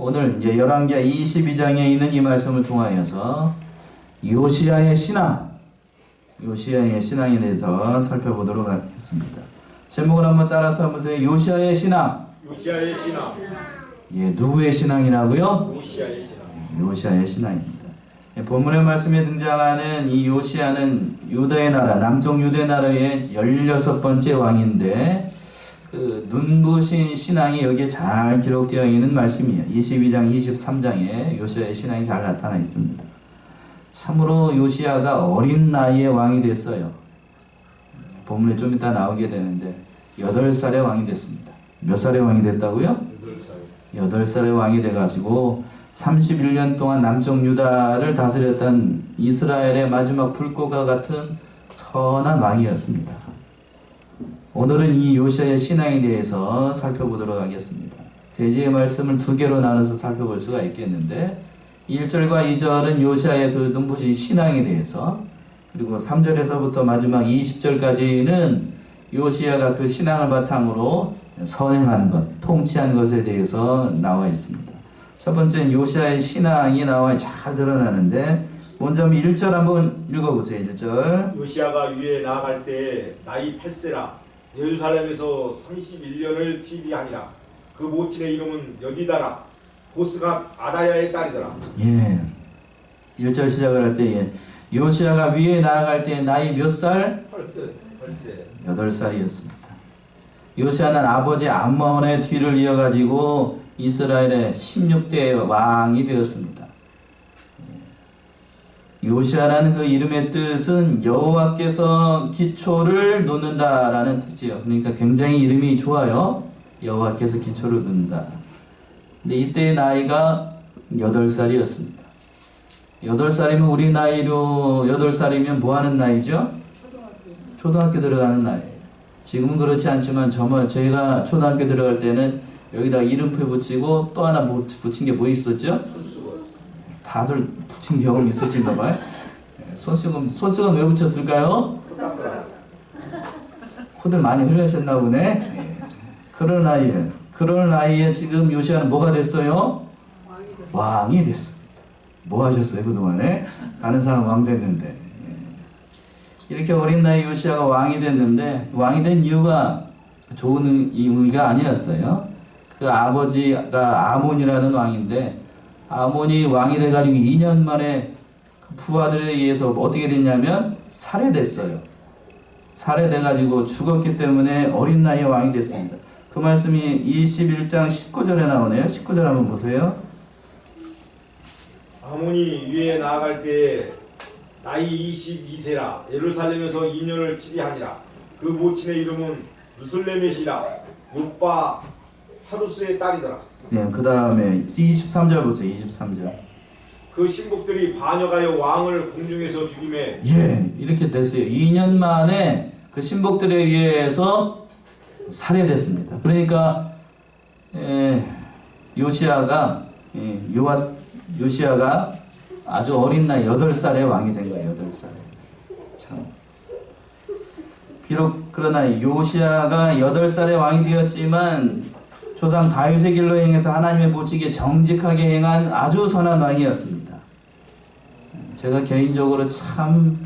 오늘 이제 열왕기하 22장에 있는 이 말씀을 통하여서 요시야의 신앙에 대해서 살펴보도록 하겠습니다. 제목을 한번 따라서 한번 보세요. 요시야의 신앙. 예, 누구의 신앙이라고요? 요시야의 신앙입니다. 본문의 말씀에 등장하는 이 요시야는 유다의 나라, 남쪽 유대 나라의 16번째 왕인데 그 눈부신 신앙이 여기에 잘 기록되어 있는 말씀이에요. 22장, 23장에 요시야의 신앙이 잘 나타나 있습니다. 참으로 요시야가 어린 나이에 왕이 됐어요. 본문에 좀 이따 나오게 되는데 8살에 왕이 됐습니다. 몇 살에 왕이 됐다고요? 8살에 왕이 돼가지고 31년 동안 남쪽 유다를 다스렸던 이스라엘의 마지막 불꽃과 같은 선한 왕이었습니다. 오늘은 이 요시야의 신앙에 대해서 살펴보도록 하겠습니다. 대지의 말씀을 두 개로 나눠서 살펴볼 수가 있겠는데 1절과 2절은 요시야의 그 눈부신 신앙에 대해서, 그리고 3절에서부터 마지막 20절까지는 요시야가 그 신앙을 바탕으로 선행한 것, 통치한 것에 대해서 나와 있습니다. 첫 번째는 요시야의 신앙이 나와 잘 드러나는데 먼저 1절 한번 읽어보세요. 1절. 요시야가 위에 나아갈 때 나이 8세라 예루살렘에서 31년을 치리하니라. 그 모친의 이름은 여디다라. 보스가 아다야의 딸이더라. 예. 1절 시작을 할 때 요시야가 위에 나아갈 때 나이 몇 살? 8세. 8살이었습니다. 요시야는 아버지 암몬의 뒤를 이어가지고 이스라엘의 16대 왕이 되었습니다. 요시야라는 그 이름의 뜻은 여호와께서 기초를 놓는다라는 뜻이에요. 그러니까 굉장히 이름이 좋아요. 여호와께서 기초를 놓는다. 근데 이때의 나이가 8살이었습니다. 8살이면 우리 나이로 8살이면 뭐 하는 나이죠? 초등학교 들어가는 나이예요. 지금은 그렇지 않지만 저희가 초등학교 들어갈 때는 여기다 이름표 붙이고 또 하나 붙인 게 뭐 있었죠? 다들 붙인 경험 있으신가 봐요. 손수건 왜 붙였을까요? 코들 많이 흘리셨나 보네. 그럴 나이에 지금 요시야는 뭐가 됐어요? 왕이 됐습니다. 뭐 하셨어요 그동안에? 다른 사람 왕 됐는데. 이렇게 어린 나이 요시야가 왕이 됐는데, 왕이 된 이유가 좋은 이유가 아니었어요. 그 아버지가 아몬이라는 왕인데, 아몬이 왕이 돼가지고 2년 만에 부하들에 의해서 어떻게 됐냐면 살해됐어요. 살해돼가지고 죽었기 때문에 어린 나이에 왕이 됐습니다. 그 말씀이 21장 19절에 나오네요. 19절 한번 보세요. 아몬이 위에 나아갈 때 나이 22세라 예루살렘에서 2년을 치리하니라. 그 모친의 이름은 루슬레멧이라. 룹바 하루스의 딸이더라. 네, 그 다음에 23절 보세요. 23절. 그 신복들이 반역하여 왕을 궁중에서 죽임에. 예, 이렇게 됐어요. 2년 만에 그 신복들에 의해서 살해됐습니다. 그러니까 요시야가 아주 어린 나이 8살에 왕이 된 거예요. 8살에. 참. 비록 그러나 요시야가 8살에 왕이 되었지만 조상 다윗의 길로 행해서 하나님의 보시기에 정직하게 행한 아주 선한 왕이었습니다. 제가 개인적으로 참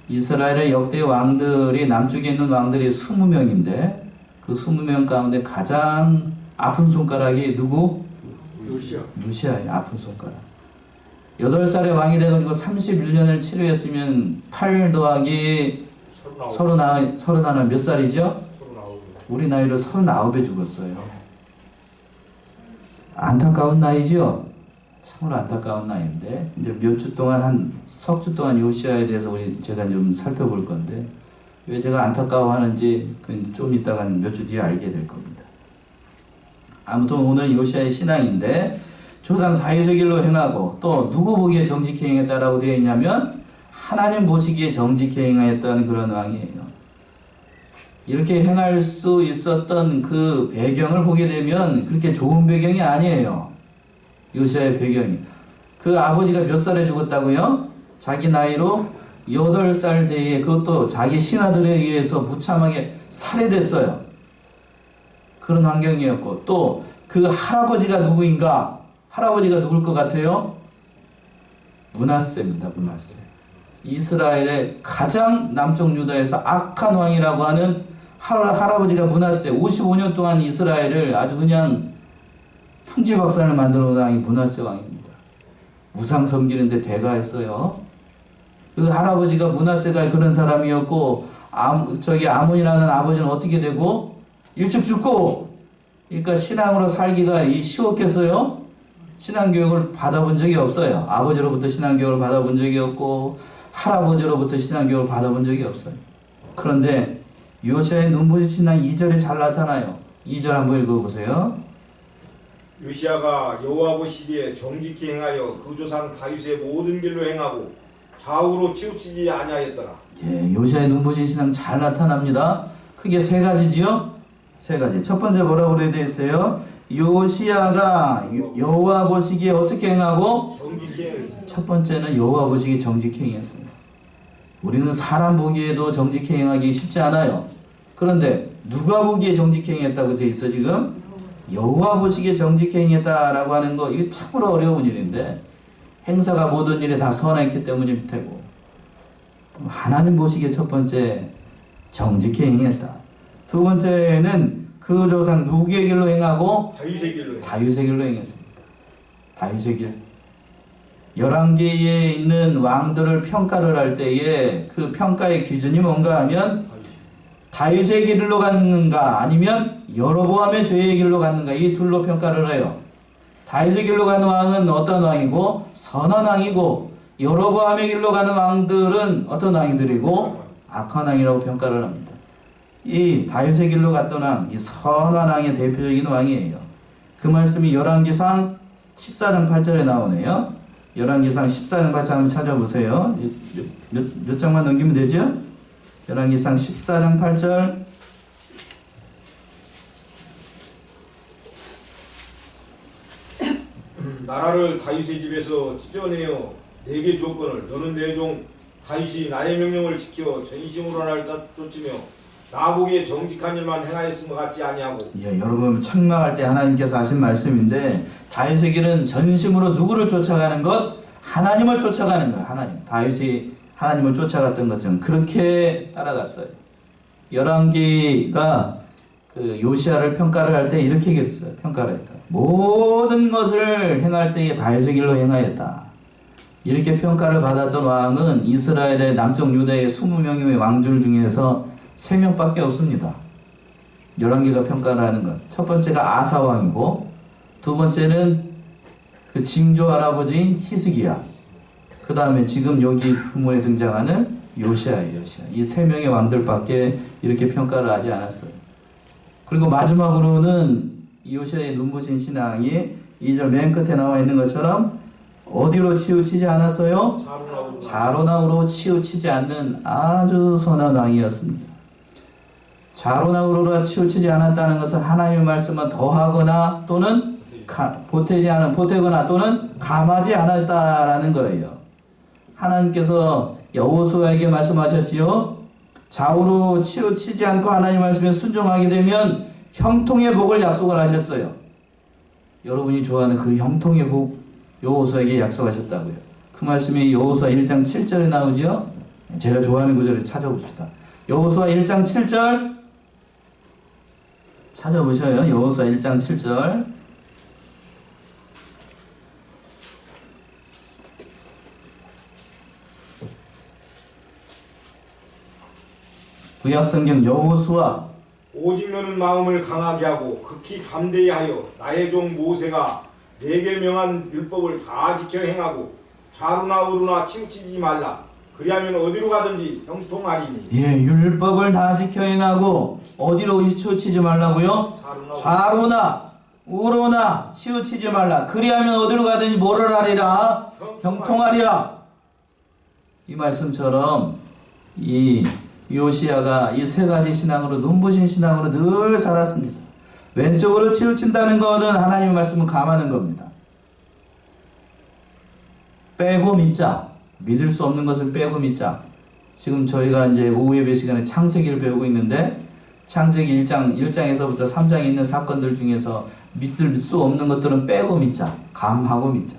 이스라엘의 역대 왕들이, 남쪽에 있는 왕들이 20명인데 그 20명 가운데 가장 아픈 손가락이 누구? 요시야의 아픈 손가락. 8살에 왕이 돼가지고 31년을 치료했으면 8 더하기 39 몇 살이죠? 우리 나이로 39에 죽었어요. 안타까운 나이죠? 참으로 안타까운 나이인데, 이제 몇 주 동안, 한 석 주 동안 요시야에 대해서 제가 좀 살펴볼 건데, 왜 제가 안타까워하는지 좀 이따가 몇 주 뒤에 알게 될 겁니다. 아무튼 오늘 요시야의 신앙인데, 조상 다윗의 길로 행하고 또 누구 보기에 정직히 행했다라고 되어 있냐면 하나님 보시기에 정직히 행하였던 그런 왕이에요. 이렇게 행할 수 있었던 그 배경을 보게 되면 그렇게 좋은 배경이 아니에요. 요시야의 배경이. 그 아버지가 몇 살에 죽었다고요? 자기 나이로 8살 대에, 그것도 자기 신하들에 의해서 무참하게 살해됐어요. 그런 환경이었고, 또 그 할아버지가 누구인가? 할아버지가 누굴 것 같아요? 므낫세입니다. 므낫세. 이스라엘의 가장 남쪽 유다에서 악한 왕이라고 하는 할아버지가 므낫세. 55년 동안 이스라엘을 아주 그냥 풍지박산을 만들어 놓은 왕이 므낫세 왕입니다. 우상 섬기는데 대가했어요. 그 할아버지가 므낫세가 그런 사람이었고, 아몬이라는 아버지는 어떻게 되고 일찍 죽고, 그러니까 신앙으로 살기가 쉬웠겠어요? 신앙교육을 받아본 적이 없어요. 아버지로부터 신앙교육을 받아본 적이 없고 할아버지로부터 신앙교육을 받아본 적이 없어요. 그런데 요시아의 눈부신 신앙 2절에 잘 나타나요. 2절 한번 읽어보세요. 요시아가 여호와 보시기에 정직히 행하여 그 조상 다윗의 모든 길로 행하고 좌우로 치우치지 아니하였더라. 예, 요시아의 눈부신 신앙 잘 나타납니다. 크게 세 가지지요? 세 가지. 첫 번째 뭐라고 그래야 되겠어요? 요시아가 여호와 보시기에 어떻게 행하고? 정직히 행했습니다. 첫 번째는 여호와 보시기에 정직히 행했습니다. 우리는 사람 보기에도 정직히 행하기 쉽지 않아요. 그런데 누가 보기에 정직히 행했다고 돼 있어 지금? 여호와 보시기에 정직히 행했다라고 하는 거 이게 참으로 어려운 일인데 행사가 모든 일에 다 선했기 때문일 테고, 하나님 보시기에 첫 번째 정직히 행했다. 두 번째는 그 조상 누구의 길로 행하고? 다윗의 길로 다윗의 길로 행했습니다. 다윗의 길. 11개에 있는 왕들을 평가를 할 때에 그 평가의 기준이 뭔가 하면 다윗의 길로 갔는가 아니면 여로보암의 죄의 길로 갔는가, 이 둘로 평가를 해요. 다윗의 길로 가는 왕은 어떤 왕이고 선한 왕이고, 여로보암의 길로 가는 왕들은 어떤 왕들이고 악한 왕이라고 평가를 합니다. 이 다윗의 길로 갔던 왕, 이 선한 왕의 대표적인 왕이에요. 그 말씀이 열왕기상 14장 8절에 나오네요. 열왕기상 14장 8절 한번 찾아보세요. 몇 장만 넘기면 되죠? 열왕기상 14장 8절. 나라를 다윗의 집에서 찢어내어 내게 주었거늘 너는 내 종 다윗이 나의 명령을 지켜 전심으로 나를 쫓으며 나 보기에 정직한 일만 행하였음과 같지 아니하고. 예, 여러분 책망할 때 하나님께서 하신 말씀인데, 다윗의 길은 전심으로 누구를 쫓아가는 것? 하나님을 쫓아가는 거예요. 하나님. 다윗이 하나님을 쫓아갔던 것처럼 그렇게 따라갔어요. 열왕기가 그 요시아를 평가를 할 때 이렇게 얘기했어요. 평가를 했다. 모든 것을 행할 때에 다윗의 길로 행하였다. 이렇게 평가를 받았던 왕은 이스라엘의 남쪽 유다의 20명의 왕들 중에서 3명밖에 없습니다. 열왕기가 평가를 하는 것. 첫 번째가 아사 왕이고, 두 번째는 그 징조 할아버지인 히스기야. 그 다음에 지금 여기 본문에 등장하는 요시아예요. 요시아. 이 3명의 왕들밖에 이렇게 평가를 하지 않았어요. 그리고 마지막으로는 이 요시아의 눈부신 신앙이 2절 맨 끝에 나와 있는 것처럼 어디로 치우치지 않았어요? 자로나우로 치우치지 않는 아주 선한 왕이었습니다. 자로나우로 치우치지 않았다는 것은 하나님의 말씀은 더하거나 또는 보태거나 또는 감하지 않았다라는 거예요. 하나님께서 여호수아에게 말씀하셨지요. 좌우로 치우치지 않고 하나님 말씀에 순종하게 되면 형통의 복을 약속을 하셨어요. 여러분이 좋아하는 그 형통의 복, 여호수아에게 약속하셨다고요. 그 말씀이 여호수아 1장 7절에 나오죠. 제가 좋아하는 구절을 찾아봅시다. 여호수아 1장 7절 찾아보셔요. 여호수아 1장 7절. 구약성경 여호수아. 오직 너는 마음을 강하게 하고 극히 담대히 하여 나의 종 모세가 내게 명한 율법을 다 지켜 행하고 좌로나 우로나 치우치지 말라. 그리하면 어디로 가든지 형통하리니. 예, 율법을 다 지켜 행하고 어디로 치우치지 말라고요? 좌로나 우로나 치우치지 말라. 그리하면 어디로 가든지 뭐를 하리라? 형통하리라. 이 말씀처럼 이 요시아가 이 세 가지 신앙으로, 눈부신 신앙으로 늘 살았습니다. 왼쪽으로 치우친다는 것은 하나님의 말씀을 감하는 겁니다. 빼고 믿자. 믿을 수 없는 것을 빼고 믿자. 지금 저희가 이제 오후 예배 시간에 창세기를 배우고 있는데, 창세기 1장에서부터 3장에 있는 사건들 중에서 믿을 수 없는 것들은 빼고 믿자. 감하고 믿자.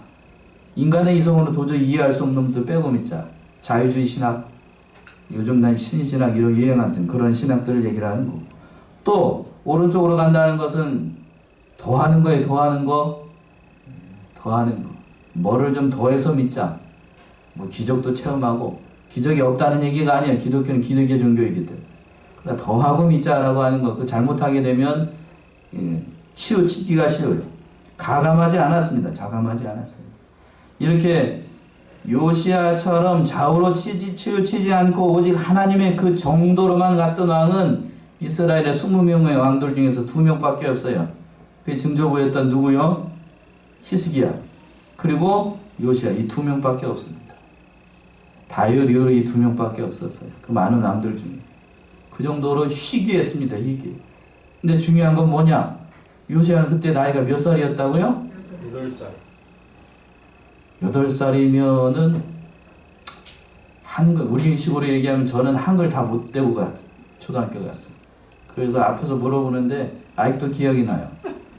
인간의 이성으로 도저히 이해할 수 없는 것들 빼고 믿자. 자유주의 신학, 요즘 난 신신학 이런 유행하던 그런 신학들을 얘기를 하는 거고. 또 오른쪽으로 간다는 것은 더하는 거에 더하는 거. 뭐를 좀 더해서 믿자. 뭐 기적도 체험하고. 기적이 없다는 얘기가 아니에요. 기독교는 기독의 종교이기 때문에. 그러니까 더하고 믿자라고 하는 거. 그 잘못하게 되면 치우치기가 쉬워요. 가감하지 않았습니다. 자감하지 않았어요. 이렇게 요시야처럼 좌우로 치우치지 않고 오직 하나님의 그 정도로만 갔던 왕은 이스라엘의 20명의 왕들 중에서 2명밖에 없어요. 그 증조부였던 누구요? 히스기야. 그리고 요시야. 이 2명밖에 없습니다. 다윗 이 2명밖에 없었어요. 그 많은 왕들 중에. 그 정도로 희귀했습니다. 희귀. 근데 중요한 건 뭐냐? 요시야는 그때 나이가 몇 살이었다고요? 8살. 8살이면은 한글, 우리 식으로 얘기하면 저는 한글 다 못 배우고 갔어요. 초등학교 갔어요. 그래서 앞에서 물어보는데 아직도 기억이 나요.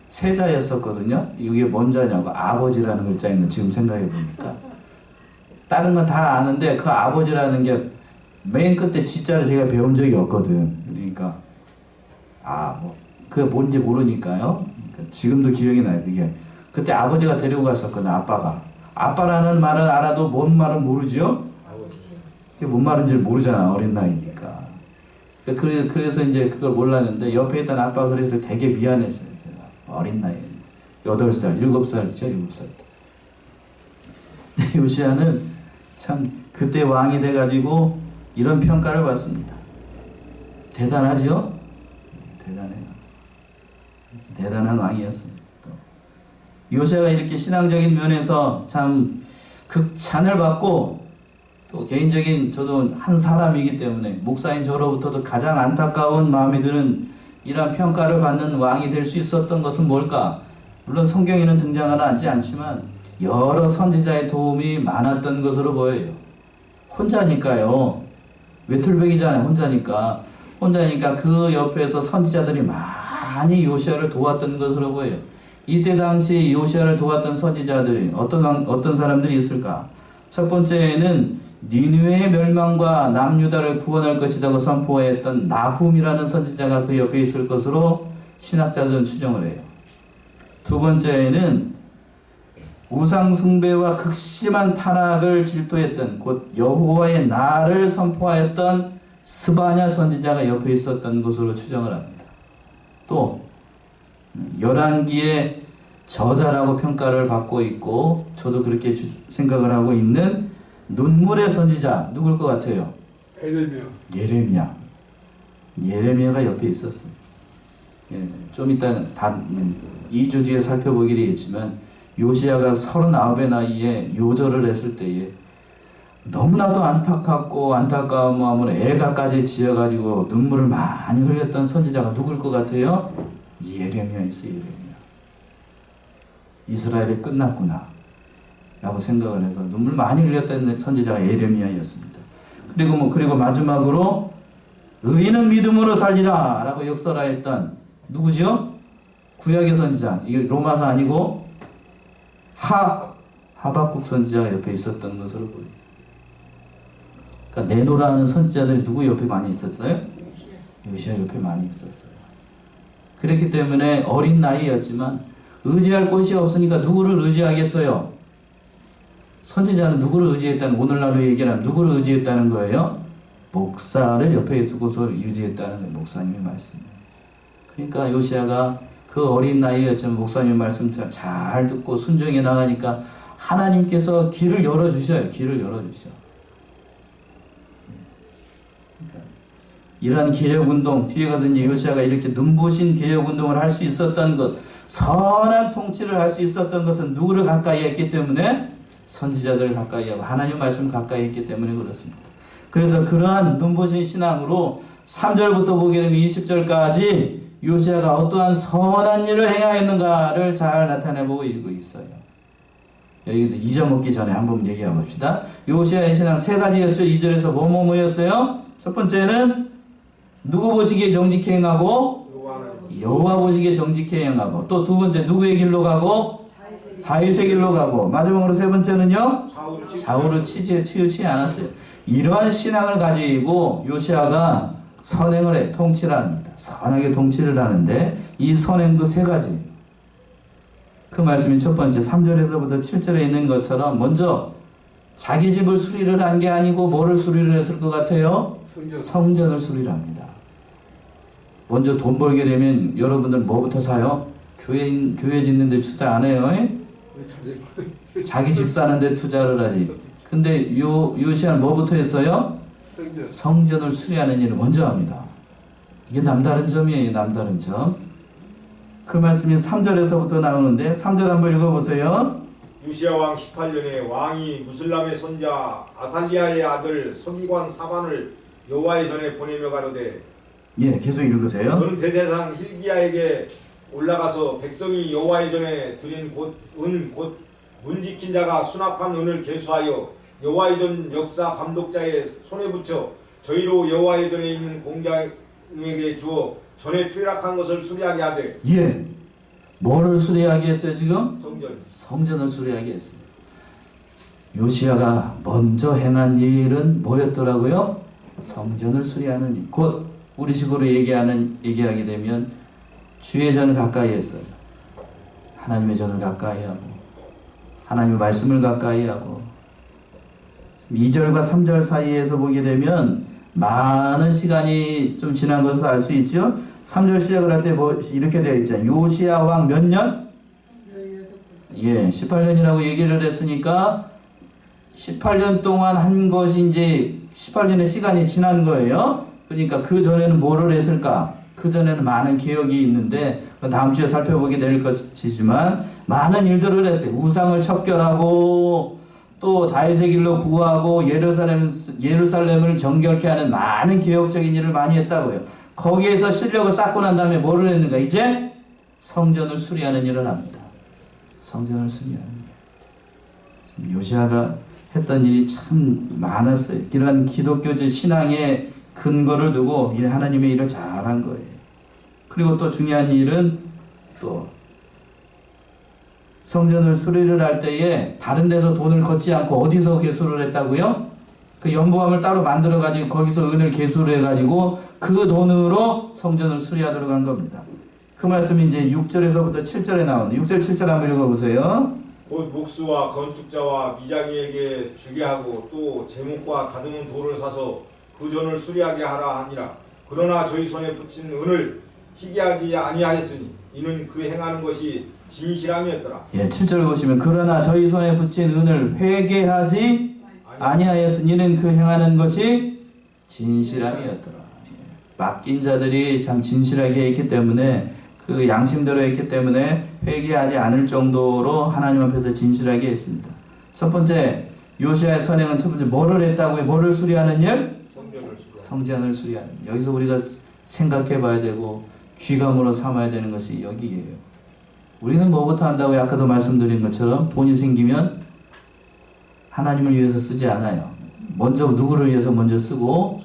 세자였었거든요. 이게 뭔 자냐고. 아버지라는 글자 있는 지금 생각해 보니까. 다른 건 다 아는데 그 아버지라는 게 맨 끝에 지자를 제가 배운 적이 없거든. 그러니까 그게 뭔지 모르니까요. 그러니까 지금도 기억이 나요. 그게 그때 아버지가 데리고 갔었거든. 아빠가. 아빠라는 말을 알아도 뭔 말은 모르죠. 그게 뭔 말인지 모르잖아. 어린 나이니까. 그래서 이제 그걸 몰랐는데 옆에 있던 아빠가 그래서 되게 미안했어요. 제가 어린 나이에 8살, 7살이죠. 7살 때. 요시야는 참 그때 왕이 돼가지고 이런 평가를 받습니다. 대단하죠? 대단해요. 대단한 왕이었습니다. 요시야가 이렇게 신앙적인 면에서 참 극찬을 받고 또 개인적인 저도 한 사람이기 때문에 목사인 저로부터도 가장 안타까운 마음이 드는 이러한 평가를 받는 왕이 될 수 있었던 것은 뭘까? 물론 성경에는 등장하지 않지만 여러 선지자의 도움이 많았던 것으로 보여요. 혼자니까요. 외톨백이잖아요. 혼자니까 그 옆에서 선지자들이 많이 요시야를 도왔던 것으로 보여요. 이때 당시 요시야를 도왔던 선지자들이 어떤 사람들이 있을까? 첫 번째는 니느웨의 멸망과 남유다를 구원할 것이라고 선포했던 나훔이라는 선지자가 그 옆에 있을 것으로 신학자들은 추정을 해요. 두 번째는 우상 숭배와 극심한 타락을 질투했던 곧 여호와의 날을 선포하였던 스바냐 선지자가 옆에 있었던 것으로 추정을 합니다. 또 열왕기의 저자라고 평가를 받고 있고 저도 그렇게 생각을 하고 있는 눈물의 선지자 누굴 것 같아요? 예레미야가 옆에 있었어요. 좀 이따 2주 뒤에 살펴보게 되겠지만 요시야가 39의 나이에 요절을 했을 때에 너무나도 안타까운 마음으로 애가까지 지어가지고 눈물을 많이 흘렸던 선지자가 누굴 것 같아요? 예레미야였어요. 이스라엘이 끝났구나 라고 생각을 해서 눈물 많이 흘렸던 선지자가 예레미야였습니다. 그리고 마지막으로 의인은 믿음으로 살리라 라고 역설하였던 누구죠? 구약의 선지자. 이게 로마서 아니고 하박국 선지자가 옆에 있었던 것으로 보여요. 그러니까 내노라는 선지자들이 누구 옆에 많이 있었어요? 요시야 옆에 많이 있었어요. 그렇기 때문에 어린 나이였지만 의지할 곳이 없으니까 누구를 의지하겠어요? 선지자는 누구를 의지했다는, 오늘날로 얘기하면 누구를 의지했다는 거예요? 목사를 옆에 두고서 의지했다는 거예요. 목사님의 말씀을. 그러니까 요시야가 그 어린 나이였지만 목사님의 말씀 잘 듣고 순종해 나가니까 하나님께서 길을 열어주셔요. 길을 열어주셔. 그러니까 이러한 개혁운동, 뒤에 가든지 요시야가 이렇게 눈부신 개혁운동을 할 수 있었던 것, 선한 통치를 할 수 있었던 것은 누구를 가까이 했기 때문에? 선지자들을 가까이 하고 하나님 말씀을 가까이 했기 때문에 그렇습니다. 그래서 그러한 눈부신 신앙으로 3절부터 보게 되면 20절까지 요시야가 어떠한 선한 일을 행하였는가를 잘 나타내보고 있어요. 여기도 잊어먹기 전에 한번 얘기해 봅시다. 요시야의 신앙 3가지였죠. 2절에서 뭐였어요? 첫 번째는 누구 보시기에 정직히 행하고 여호와 보시기에 정직히 행하고, 또 두 번째 누구의 길로 가고? 다윗의 길로 가고, 마지막으로 세 번째는요? 좌우로 치우치지 않았어요. 이러한 신앙을 가지고 요시아가 선행을 해, 통치를 합니다. 선하게 통치를 하는데 이 선행도 세 가지. 그 말씀이 첫 번째 3절에서부터 7절에 있는 것처럼 먼저 자기 집을 수리를 한 게 아니고 뭐를 수리를 했을 것 같아요? 성전을 수리를 합니다. 먼저 돈 벌게 되면 여러분들 뭐부터 사요? 교회 짓는 데 투자 안 해요? 자기 집 사는 데 투자를 하지. 근데 요시아는 뭐부터 했어요? 성전을 수리하는 일을 먼저 합니다. 이게 남다른 점이에요. 남다른 점. 그 말씀이 3절에서부터 나오는데 3절 한번 읽어보세요. 요시야 왕 18년에 왕이 무슬람의 손자 아살리아의 아들 서기관 사반을 여호와의 전에 보내며 가로되, 예, 계속 읽으세요. 너는 대제사장 hil기야에게 올라가서 백성이 여호와의 전에 드린 곧 문지킨 자가 수납한 은을 계수하여 여호와의 전 역사 감독자의 손에 붙여 저희로 여호와의 전에 있는 공장에게 주어 전에 퇴락한 것을 수리하게 하되. 예, 뭐를 수리하게 했어요 지금? 성전을 수리하게 했어요. 요시아가 먼저 행한 일은 뭐였더라고요? 성전을 수리하는 일. 곧 우리식으로 얘기하게 되면 주의 전을 가까이 했어요. 하나님의 전을 가까이 하고 하나님의 말씀을 가까이 하고. 2절과 3절 사이에서 보게 되면 많은 시간이 좀 지난 것을 알 수 있죠. 3절 시작을 할 때 뭐 이렇게 되어 있잖아요. 요시아 왕 몇 년? 예, 18년이라고 얘기를 했으니까 18년 동안 한 것이 이제 18년의 시간이 지난 거예요. 그러니까 그 전에는 뭐를 했을까? 그 전에는 많은 개혁이 있는데 다음 주에 살펴보게 될 것이지만 많은 일들을 했어요. 우상을 척결하고 또 다윗의 길로 구하고 예루살렘을 정결케 하는 많은 개혁적인 일을 많이 했다고요. 거기에서 실력을 쌓고 난 다음에 뭐를 했는가? 이제 성전을 수리하는 일을 합니다. 성전을 수리하는 일. 요시아가 했던 일이 참 많았어요. 이러한 기독교적 신앙의 근거를 두고 하나님의 일을 잘한 거예요. 그리고 또 중요한 일은 또 성전을 수리를 할 때에 다른 데서 돈을 걷지 않고 어디서 개수를 했다고요? 그 연부함을 따로 만들어 가지고 거기서 은을 개수를 해 가지고 그 돈으로 성전을 수리하도록 한 겁니다. 그 말씀이 이제 6절에서부터 7절에 나오는 6절 7절 한번 읽어보세요. 곧 목수와 건축자와 미장이에게 주게 하고 또 제목과 다듬은 돌을 사서 그 전을 수리하게 하라 하니라. 그러나 저희 손에 붙인 은을 희귀하지 아니하였으니 이는 그 행하는 것이 진실함이었더라. 예, 7절 보시면 그러나 저희 손에 붙인 은을 회개하지 아니하였으니 이는 그 행하는 것이 진실함이었더라. 예, 맡긴 자들이 참 진실하게 했기 때문에 그 양심대로 했기 때문에 회개하지 않을 정도로 하나님 앞에서 진실하게 했습니다. 첫 번째 요시아의 선행은 첫 번째 뭐를 했다고요? 뭐를 수리하는 일? 성전을 수리하는 일. 여기서 우리가 생각해 봐야 되고 귀감으로 삼아야 되는 것이 여기예요. 우리는 뭐부터 한다고요? 아까도 말씀드린 것처럼 돈이 생기면 하나님을 위해서 쓰지 않아요. 먼저 누구를 위해서 먼저 쓰고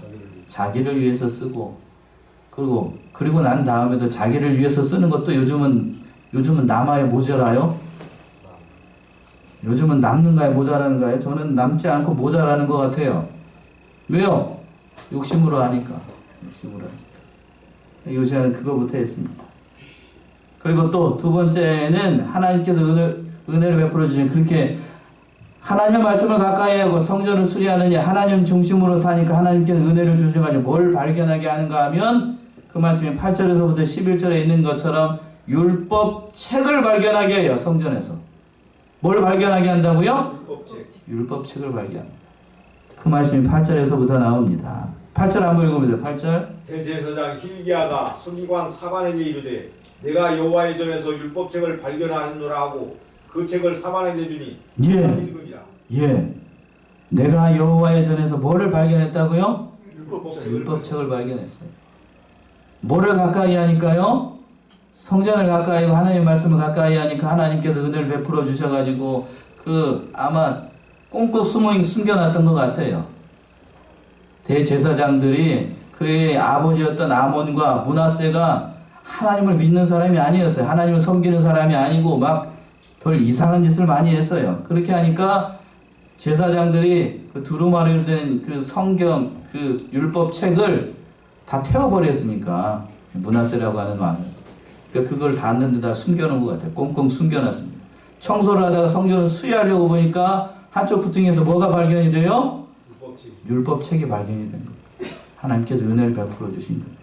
자기를 위해서 쓰고 그리고 난 다음에도 자기를 위해서 쓰는 것도 요즘은 남아야 모자라요? 요즘은 남는가요? 모자라는가요? 저는 남지 않고 모자라는 것 같아요. 왜요? 욕심으로 하니까. 요시아는 그거부터 했습니다. 그리고 또 두 번째는 하나님께서 은혜를 베풀어 주신 그렇게 하나님의 말씀을 가까이 하고 성전을 수리하느니 하나님 중심으로 사니까 하나님께서 은혜를 주셔가지고 뭘 발견하게 하는가 하면 그 말씀이 8절에서부터 11절에 있는 것처럼 율법 책을 발견하게 해요. 성전에서. 뭘 발견하게 한다고요? 율법 책을 발견합니다. 그 말씀이 8절에서부터 나옵니다. 8절 한번 읽어보세요. 8절. 대제사장 hil기야가 서기관 사반에게 이르되 내가 여호와의 전에서 율법책을 발견하노라 하고 그 책을 사반에게 주니 읽으니라. 예. 내가 여호와의 전에서 뭐를 발견했다고요? 율법책을 발견했어요. 뭐를 가까이 하니까요? 성전을 가까이 하고 하나님의 말씀을 가까이 하니까 하나님께서 은혜를 베풀어 주셔가지고 아마 꽁꽁 숨겨놨던 것 같아요. 대제사장들이 그의 아버지였던 아몬과 므낫세가 하나님을 믿는 사람이 아니었어요. 하나님을 섬기는 사람이 아니고 막 별 이상한 짓을 많이 했어요. 그렇게 하니까 제사장들이 그 두루마리로 된 그 성경, 그 율법 책을 다 태워버렸으니까, 므낫세라고 하는 왕은. 그러니까 그걸 다 안 데다 숨겨놓은 것 같아요. 꽁꽁 숨겨놨습니다. 청소를 하다가 성경을 수리하려고 보니까 한쪽 부퉁이에서 뭐가 발견이 돼요? 율법 책이 발견이 된 거예요. 하나님께서 은혜를 베풀어 주신 거예요.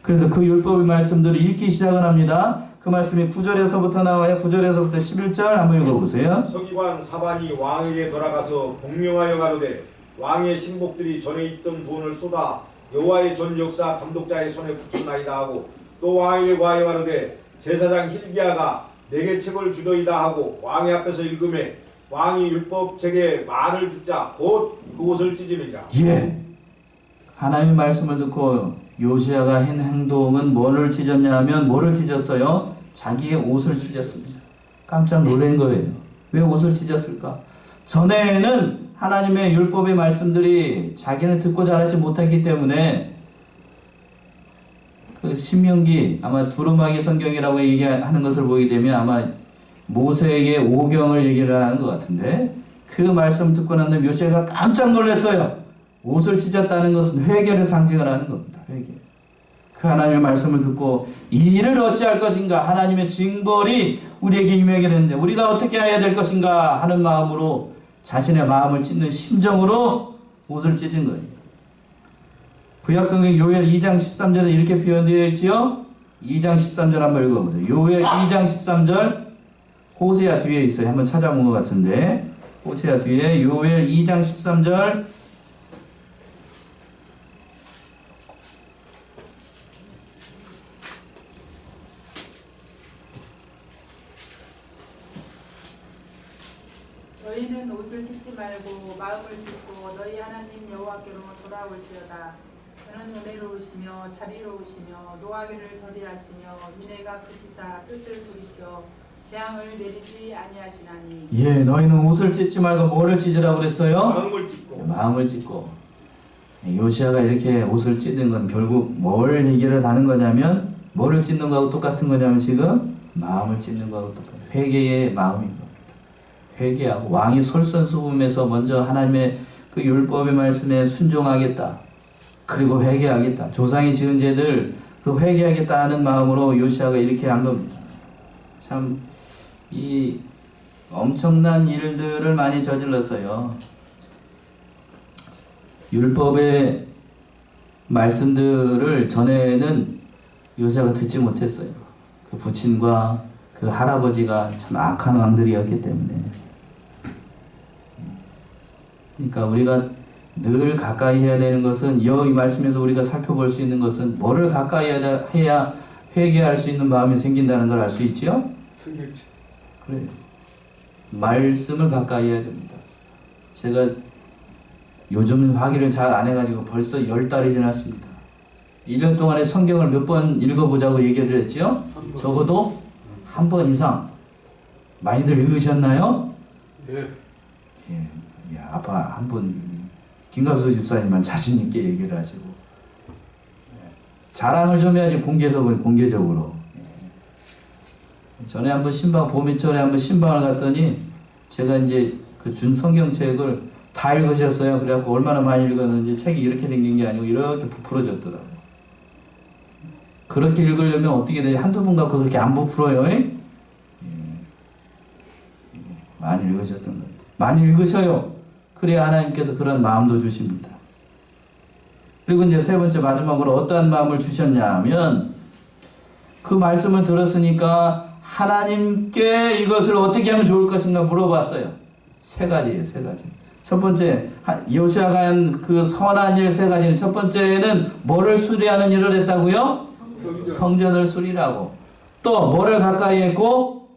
그래서 그 율법의 말씀들을 읽기 시작을 합니다. 그 말씀이 9절에서부터 나와요. 9절에서부터 11절 한번 읽어보세요. 서기관 사반이 왕에게 돌아가서 복명하여 가로되 왕의 신복들이 전에 있던 돈을 쏟아 여호와의 전 역사 감독자의 손에 붙였나이다 하고, 또 왕에게 고하여 가로되 제사장 hil기야가 내게 책을 주더이다 하고 왕의 앞에서 읽음에 왕이 율법책의 말을 듣자 곧 그곳을 찢으니라. 예. 하나님의 말씀을 듣고 요시야가 한 행동은 뭐를 찢었냐 하면 뭐를 찢었어요? 자기의 옷을 찢었습니다. 깜짝 놀란 거예요. 왜 옷을 찢었을까? 전에는 하나님의 율법의 말씀들이 자기는 듣고 자라지 못했기 때문에 그 신명기 아마 두루마기 성경이라고 얘기하는 것을 보게 되면 아마 모세에게 오경을 얘기를 하는 것 같은데, 그 말씀 듣고 난 다음에 요시야가 깜짝 놀랐어요. 옷을 찢었다는 것은 회개를 상징을 하는 겁니다. 회개. 그 하나님의 말씀을 듣고 이 일을 어찌할 것인가, 하나님의 징벌이 우리에게 임하게 되는데 우리가 어떻게 해야 될 것인가 하는 마음으로, 자신의 마음을 찢는 심정으로 옷을 찢은 거예요. 구약성경 요엘 2장 13절에 이렇게 표현되어 있지요. 2장 13절 한번 읽어보세요. 요엘 2장 13절, 호세아 뒤에 있어요. 한번 찾아본 것 같은데, 호세아 뒤에 요엘 2장 13절. 너희는 옷을 찢지 말고 마음을 찢고 너희 하나님 여호와께로 돌아올지어다. 그는 은혜로우시며 자비로우시며 노하기를 더디하시며 인애가 크시사 뜻을 돌이켜 재앙을 내리지 아니하시나니. 예, 너희는 옷을 찢지 말고 뭐를 찢으라고 그랬어요? 마음을 찢고. 마음을 찢고. 요시야가 이렇게 옷을 찢는 건 결국 뭘 얘기를 하는 거냐면, 뭐를 찢는 거하고 똑같은 거냐면 지금 마음을 찢는 거하고 똑같아요. 회개의 마음인 겁니다. 회개하고, 왕이 솔선수범해서 먼저 하나님의 그 율법의 말씀에 순종하겠다, 그리고 회개하겠다, 조상이 지은 죄들 그 회개하겠다 하는 마음으로 요시야가 이렇게 한 겁니다. 참 이 엄청난 일들을 많이 저질렀어요. 율법의 말씀들을 전에는 요시야가 듣지 못했어요. 그 부친과 그 할아버지가 참 악한 왕들이었기 때문에. 그러니까 우리가 늘 가까이 해야 되는 것은, 이 말씀에서 우리가 살펴볼 수 있는 것은 뭐를 가까이 해야 회개할 수 있는 마음이 생긴다는 걸 알 수 있죠? 그래요. 말씀을 가까이 해야 됩니다. 제가 요즘은 화기를 잘 안 해가지고 벌써 10달이 지났습니다. 1년 동안에 성경을 몇 번 읽어보자고 얘기를 했죠? 적어도 한 번 이상. 많이들 읽으셨나요? 예. 예, 아빠 한 분, 김갑수 집사님만 자신있게 얘기를 하시고. 자랑을 좀 해야지, 공개적으로. 전에 한번 봄이철에 한번 신방을 갔더니, 제가 이제 그 준 성경책을 다 읽으셨어요. 그래갖고 얼마나 많이 읽었는지 책이 이렇게 생긴 게 아니고 이렇게 부풀어졌더라고요. 그렇게 읽으려면 어떻게 되지? 한두 분 갖고 그렇게 안 부풀어요. 많이 읽으셨던 것 같아요. 많이 읽으셔요. 그래야 하나님께서 그런 마음도 주십니다. 그리고 이제 세 번째, 마지막으로 어떠한 마음을 주셨냐면, 그 말씀을 들었으니까 하나님께 이것을 어떻게 하면 좋을 것인가 물어봤어요. 세 가지예요, 세 가지. 첫 번째, 요시야가 한 그 선한 일 세 가지는, 첫 번째는 뭐를 수리하는 일을 했다고요? 성전을 수리하고. 또 뭐를 가까이 했고?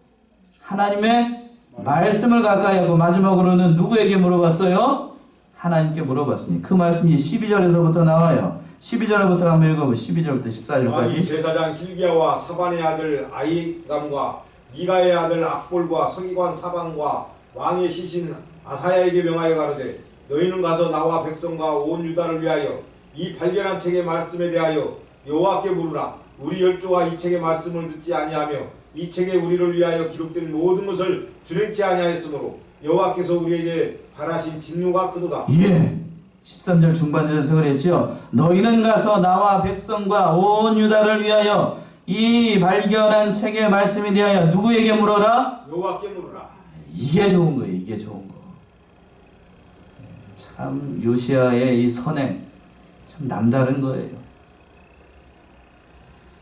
하나님의 말씀을 가까이 하고. 마지막으로는 누구에게 물어봤어요? 하나님께 물어봤습니다. 그 말씀이 12절에서부터 나와요. 12절부터 한번 읽어보시죠. 12절부터 14절까지. 왕이 제사장 hil기야와 사반의 아들 아히감과 미가의 아들 악볼과 서기관 사반과 왕의 시신 아사야에게 명하여 가로되, 너희는 가서 나와 백성과 온 유다를 위하여 이 발견한 책의 말씀에 대하여 여호와께 물으라. 우리 열조가 이 책의 말씀을 듣지 아니하며 이 책에 우리를 위하여 기록된 모든 것을 준행치 아니하였으므로 여호와께서 우리에게 바라신 진노가 크도다. 예. 13절 중반절에서 그랬지요. 너희는 가서 나와 백성과 온 유다를 위하여 이 발견한 책의 말씀에 대하여 누구에게 물어라? 여호와께 물으라. 이게 좋은 거예요. 이게 좋은 거. 참 요시야의 이 선행 참 남다른 거예요.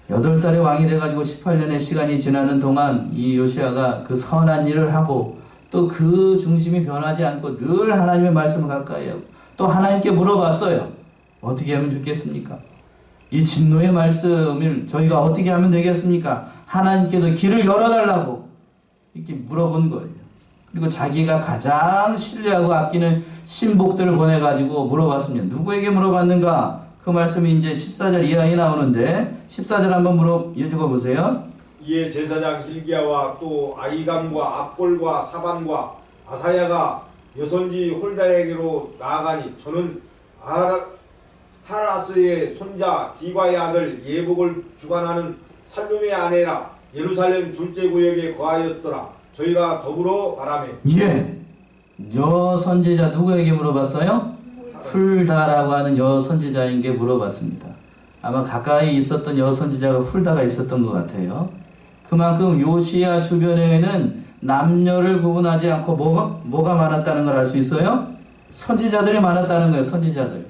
8살의 왕이 돼가지고 18년의 시간이 지나는 동안 이 요시야가 그 선한 일을 하고 또 그 중심이 변하지 않고 늘 하나님의 말씀을 가까이 하고 또 하나님께 물어봤어요. 어떻게 하면 좋겠습니까? 이 진노의 말씀을 저희가 어떻게 하면 되겠습니까? 하나님께서 길을 열어달라고 이렇게 물어본 거예요. 그리고 자기가 가장 신뢰하고 아끼는 신복들을 보내가지고 물어봤습니다. 누구에게 물어봤는가? 그 말씀이 이제 14절 이하에 나오는데 14절 한번 읽어보세요. 이에 제사장 hil기야와 또 아히감과 악볼과 사반과 아사야가 여선지 홀다에게로 나아가니 저는 하라스의 손자 디과의 아들 예복을 주관하는 살룸의 아내라 예루살렘 둘째 구역에 거하였더라. 저희가 더불어 말하며. 예. 여선지자 누구에게 물어봤어요? 훌다라고 하는 여선지자에게 물어봤습니다. 아마 가까이 있었던 여선지자가 훌다가 있었던 것 같아요. 그만큼 요시야 주변에는 남녀를 구분하지 않고 뭐가 많았다는 걸 알 수 있어요? 선지자들이 많았다는 거예요. 선지자들.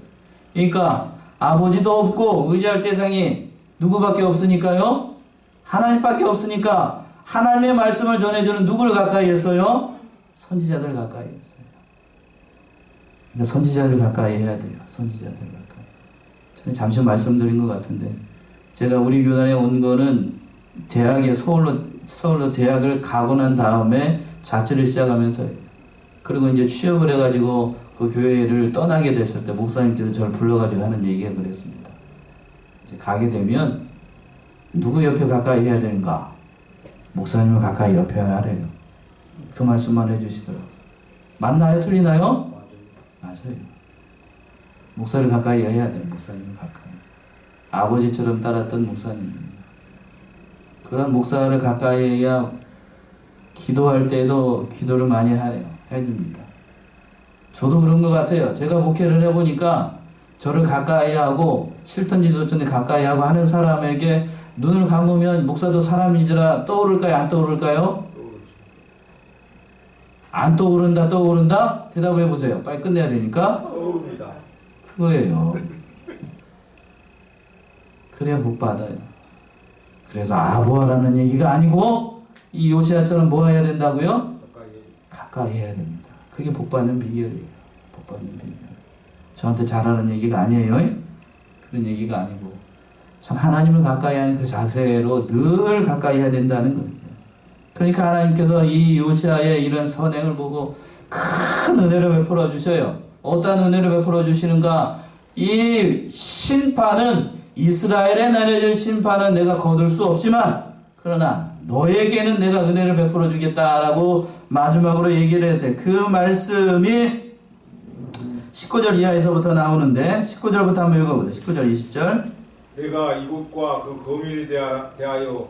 그러니까 아버지도 없고 의지할 대상이 누구밖에 없으니까요. 하나님밖에 없으니까 하나님의 말씀을 전해주는 누구를 가까이 했어요? 선지자들 가까이 했어요. 그러니까 선지자들 가까이 해야 돼요. 선지자들 가까이. 저는 잠시 말씀드린 것 같은데 제가 우리 교단에 온 거는 대학에 서울로 대학을 가고 난 다음에 자취를 시작하면서요. 그리고 이제 취업을 해가지고 그 교회를 떠나게 됐을 때 목사님께서 저를 불러가지고 하는 얘기가 그랬습니다. 이제 가게 되면 누구 옆에 가까이 해야 되는가? 목사님을 가까이 옆에 하래요. 그 말씀만 해주시더라고요. 맞나요? 틀리나요? 맞아요. 목사를 가까이 해야 돼요. 목사님을 가까이. 아버지처럼 따랐던 목사님입니다. 그런 목사를 가까이 해야 기도할 때도 기도를 많이 해줍니다. 저도 그런 것 같아요. 제가 목회를 해보니까 저를 가까이 하고 싫던지 좋던지 가까이 하고 하는 사람에게 눈을 감으면 목사도 사람인지라 떠오를까요? 안 떠오를까요? 안 떠오른다? 대답을 해보세요. 빨리 끝내야 되니까. 떠오릅니다. 그거예요. 그래야 복 받아요. 그래서 아부하라는 얘기가 아니고 이 요시야처럼 뭐 해야 된다고요? 가까이 해야 됩니다. 그게 복 받는 비결이에요. 복 받는 비결. 저한테 잘하는 얘기가 아니에요. 그런 얘기가 아니고 참 하나님을 가까이 하는 그 자세로 늘 가까이 해야 된다는 거예요. 그러니까 하나님께서 이 요시야의 이런 선행을 보고 큰 은혜를 베풀어 주셔요. 어떤 은혜를 베풀어 주시는가? 이 심판은 이스라엘에 내려질 심판은 내가 거둘 수 없지만 그러나 너에게는 내가 은혜를 베풀어 주겠다라고 마지막으로 얘기를 했어요. 그 말씀이 19절 이하에서부터 나오는데 19절부터 한번 읽어보세요. 19절 20절. 내가 이곳과 그 거민에 대하여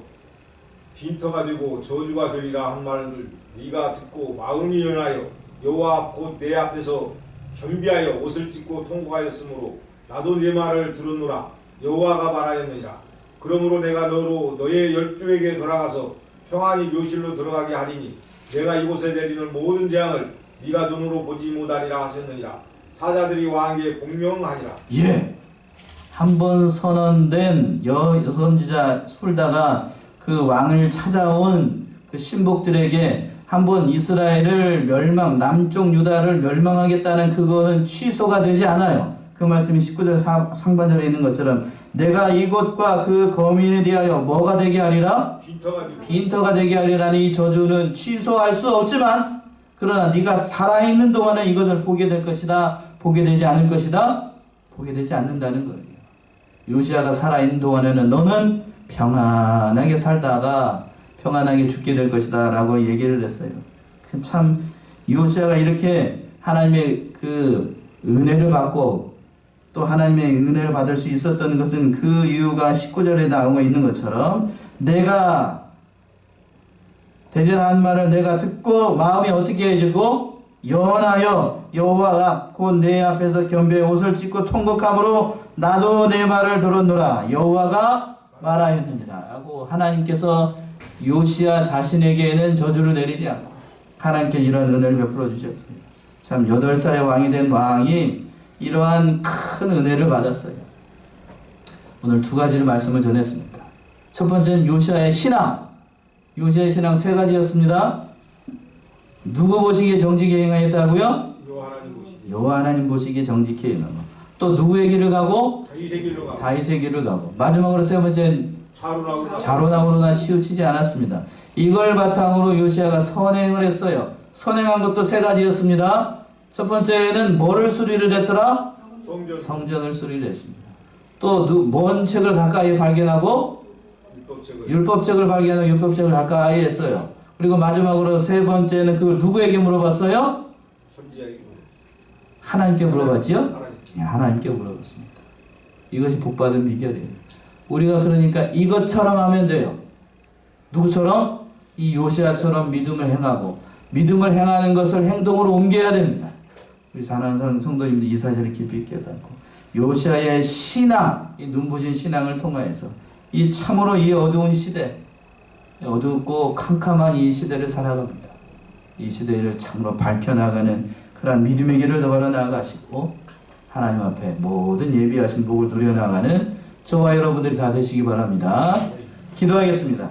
빈터가 되고 저주가 되리라 한 말을 네가 듣고 마음이 연하여 여호와 곧 내 앞에서 겸비하여 옷을 찢고 통곡하였으므로 나도 네 말을 들었노라. 여호와가 말하였느니라. 그러므로 내가 너의 열조에게 돌아가서 평안히 묘실로 들어가게 하리니 내가 이곳에 내리는 모든 재앙을 네가 눈으로 보지 못하리라 하셨느니라. 사자들이 왕에게 공명하니라. 예. 한번 선언된 여선지자 훌다가 그 왕을 찾아온 그 신복들에게 한번 이스라엘을 남쪽 유다를 멸망하겠다는 그거는 취소가 되지 않아요. 그 말씀이 19절 상반절에 있는 것처럼 내가 이곳과 그 거민에 대하여 뭐가 되게 하리라? 빈터가 되게 하리라는 이 저주는 취소할 수 없지만 그러나 네가 살아있는 동안에 이것을 보게 될 것이다. 보게 되지 않을 것이다. 보게 되지 않는다는 거예요. 요시야가 살아있는 동안에는 너는 평안하게 살다가 평안하게 죽게 될 것이다 라고 얘기를 했어요. 참 요시야가 이렇게 하나님의 그 은혜를 받고 또 하나님의 은혜를 받을 수 있었던 것은 그 이유가 19절에 나오고 있는 것처럼 내가 되리라 한 말을 내가 듣고 마음이 어떻게 해지고 연하여 여호와가 곧 내 앞에서 겸비의 옷을 찢고 통곡함으로 나도 내 말을 들었노라 여호와가 말하였느니라 하고 하나님께서 요시야 자신에게는 저주를 내리지 않고 하나님께 이런 은혜를 베풀어 주셨습니다. 참 8살의 왕이 된 왕이 이러한 큰 은혜를 받았어요. 오늘 2가지를 말씀을 전했습니다. 첫 번째는 요시야의 신앙. 요시야의 신앙 3가지였습니다. 누구 보시기에 정직히 행하였다고요? 여호와 하나님 보시기에 정직히 행하고 또 누구의 길을 가고? 다윗의 길을 가고 마지막으로 3번째는 자로나오로나 치우치지 않았습니다. 이걸 바탕으로 요시야가 선행을 했어요. 선행한 것도 3가지였습니다. 첫 번째는 뭐를 수리를 했더라? 성전을 수리를 했습니다. 또 뭔 책을 가까이 발견하고? 율법책을 발견하고 율법책을 가까이 했어요. 그리고 마지막으로 3번째는 그걸 누구에게 물어봤어요? 하나님께 물어봤지요? 네, 하나님께 물어봤습니다. 이것이 복받은 비결이에요. 우리가 그러니까 이것처럼 하면 돼요. 누구처럼? 이 요시야처럼 믿음을 행하고 믿음을 행하는 것을 행동으로 옮겨야 됩니다. 우리 사랑하는 성도님들 이 사실을 깊이 깨닫고 요시야의 신앙, 이 눈부신 신앙을 통하여서 이 참으로 이 어두운 시대, 어둡고 캄캄한 이 시대를 살아갑니다. 이 시대를 참으로 밝혀나가는 그러한 믿음의 길을 걸어 나가시고 하나님 앞에 모든 예비하신 복을 누려나가는 저와 여러분들이 다 되시기 바랍니다. 기도하겠습니다.